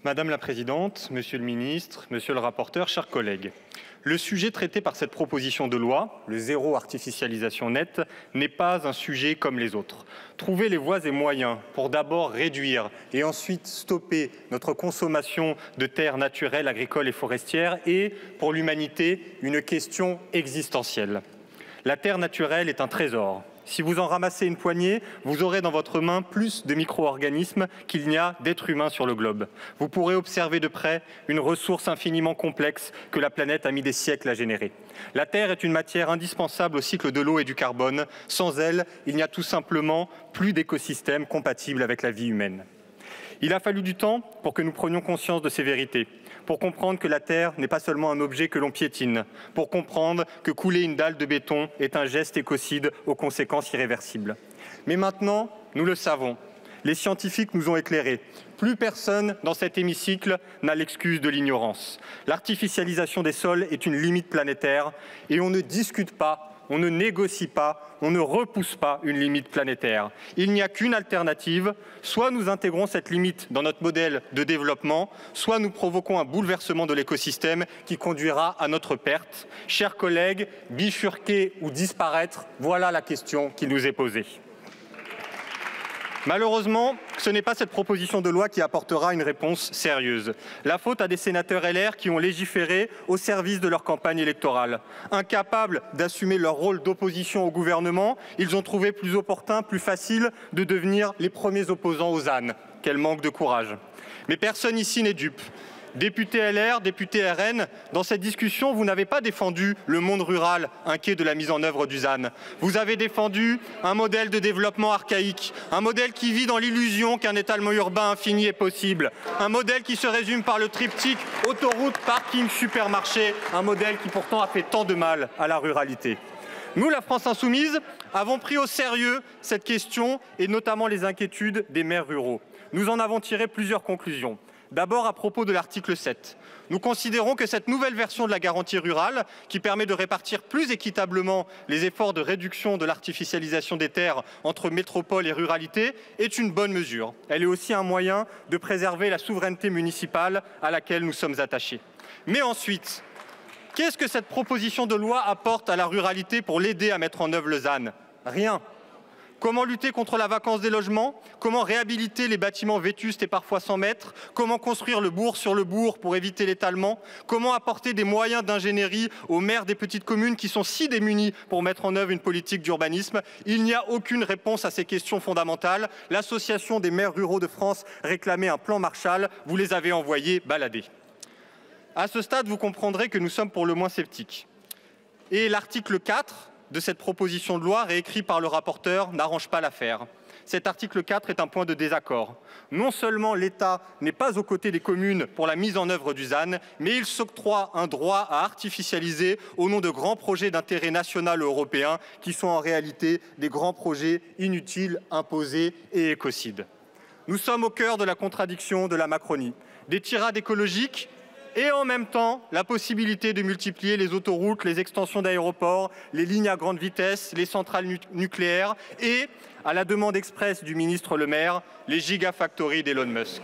Madame la Présidente, Monsieur le Ministre, Monsieur le rapporteur, chers collègues, le sujet traité par cette proposition de loi, le zéro artificialisation nette, n'est pas un sujet comme les autres. Trouver les voies et moyens pour d'abord réduire et ensuite stopper notre consommation de terres naturelles, agricoles et forestières est, pour l'humanité, une question existentielle. La terre naturelle est un trésor. Si vous en ramassez une poignée, vous aurez dans votre main plus de micro-organismes qu'il n'y a d'êtres humains sur le globe. Vous pourrez observer de près une ressource infiniment complexe que la planète a mis des siècles à générer. La Terre est une matière indispensable au cycle de l'eau et du carbone. Sans elle, il n'y a tout simplement plus d'écosystème compatible avec la vie humaine. Il a fallu du temps pour que nous prenions conscience de ces vérités, pour comprendre que la Terre n'est pas seulement un objet que l'on piétine, pour comprendre que couler une dalle de béton est un geste écocide aux conséquences irréversibles. Mais maintenant, nous le savons, les scientifiques nous ont éclairés. Plus personne dans cet hémicycle n'a l'excuse de l'ignorance. L'artificialisation des sols est une limite planétaire et on ne discute pas, on ne négocie pas, on ne repousse pas une limite planétaire. Il n'y a qu'une alternative, soit nous intégrons cette limite dans notre modèle de développement, soit nous provoquons un bouleversement de l'écosystème qui conduira à notre perte. Chers collègues, bifurquer ou disparaître, voilà la question qui nous est posée. Malheureusement, ce n'est pas cette proposition de loi qui apportera une réponse sérieuse. La faute à des sénateurs LR qui ont légiféré au service de leur campagne électorale. Incapables d'assumer leur rôle d'opposition au gouvernement, ils ont trouvé plus opportun, plus facile de devenir les premiers opposants aux ânes. Quel manque de courage. Mais personne ici n'est dupe. Député LR, député RN, dans cette discussion, vous n'avez pas défendu le monde rural inquiet de la mise en œuvre du ZAN. Vous avez défendu un modèle de développement archaïque, un modèle qui vit dans l'illusion qu'un étalement urbain infini est possible, un modèle qui se résume par le triptyque autoroute, parking, supermarché, un modèle qui pourtant a fait tant de mal à la ruralité. Nous, la France insoumise, avons pris au sérieux cette question et notamment les inquiétudes des maires ruraux. Nous en avons tiré plusieurs conclusions. D'abord, à propos de l'article 7. Nous considérons que cette nouvelle version de la garantie rurale, qui permet de répartir plus équitablement les efforts de réduction de l'artificialisation des terres entre métropole et ruralité, est une bonne mesure. Elle est aussi un moyen de préserver la souveraineté municipale à laquelle nous sommes attachés. Mais ensuite, qu'est-ce que cette proposition de loi apporte à la ruralité pour l'aider à mettre en œuvre le ZAN? Rien. Comment lutter contre la vacance des logements? Comment réhabiliter les bâtiments vétustes et parfois sans maître? Comment construire le bourg sur le bourg pour éviter l'étalement? Comment apporter des moyens d'ingénierie aux maires des petites communes qui sont si démunis pour mettre en œuvre une politique d'urbanisme? Il n'y a aucune réponse à ces questions fondamentales. L'Association des maires ruraux de France réclamait un plan Marshall. Vous les avez envoyés balader. À ce stade, vous comprendrez que nous sommes pour le moins sceptiques. Et l'article 4 de cette proposition de loi, réécrit par le rapporteur, n'arrange pas l'affaire. Cet article 4 est un point de désaccord. Non seulement l'État n'est pas aux côtés des communes pour la mise en œuvre du ZAN, mais il s'octroie un droit à artificialiser au nom de grands projets d'intérêt national ou européen qui sont en réalité des grands projets inutiles, imposés et écocides. Nous sommes au cœur de la contradiction de la Macronie. Des tirades écologiques et en même temps la possibilité de multiplier les autoroutes, les extensions d'aéroports, les lignes à grande vitesse, les centrales nucléaires et, à la demande expresse du ministre Le Maire, les gigafactories d'Elon Musk.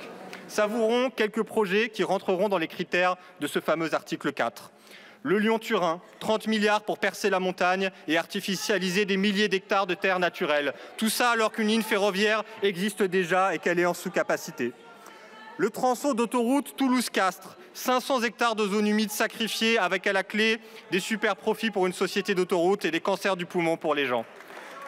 Savourons quelques projets qui rentreront dans les critères de ce fameux article 4. Le Lyon-Turin, 30 milliards pour percer la montagne et artificialiser des milliers d'hectares de terres naturelles. Tout ça alors qu'une ligne ferroviaire existe déjà et qu'elle est en sous-capacité. Le tronçon d'autoroute Toulouse-Castres, 500 hectares de zones humides sacrifiées avec à la clé des super profits pour une société d'autoroute et des cancers du poumon pour les gens.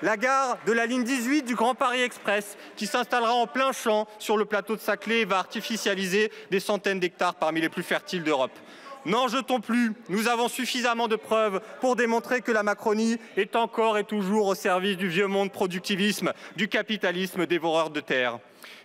La gare de la ligne 18 du Grand Paris Express qui s'installera en plein champ sur le plateau de Saclay et va artificialiser des centaines d'hectares parmi les plus fertiles d'Europe. N'en jetons plus, nous avons suffisamment de preuves pour démontrer que la Macronie est encore et toujours au service du vieux monde productivisme, du capitalisme dévoreur de terre.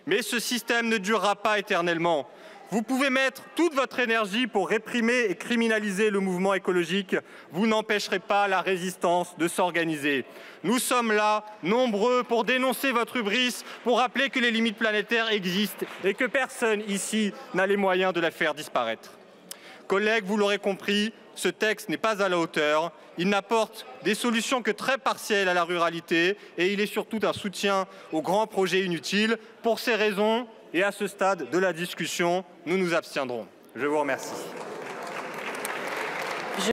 Mais ce système ne durera pas éternellement. Vous pouvez mettre toute votre énergie pour réprimer et criminaliser le mouvement écologique. Vous n'empêcherez pas la résistance de s'organiser. Nous sommes là, nombreux, pour dénoncer votre hubris, pour rappeler que les limites planétaires existent et que personne ici n'a les moyens de la faire disparaître. Collègues, vous l'aurez compris, ce texte n'est pas à la hauteur. Il n'apporte des solutions que très partielles à la ruralité et il est surtout un soutien aux grands projets inutiles. Pour ces raisons, et à ce stade de la discussion, nous nous abstiendrons. Je vous remercie.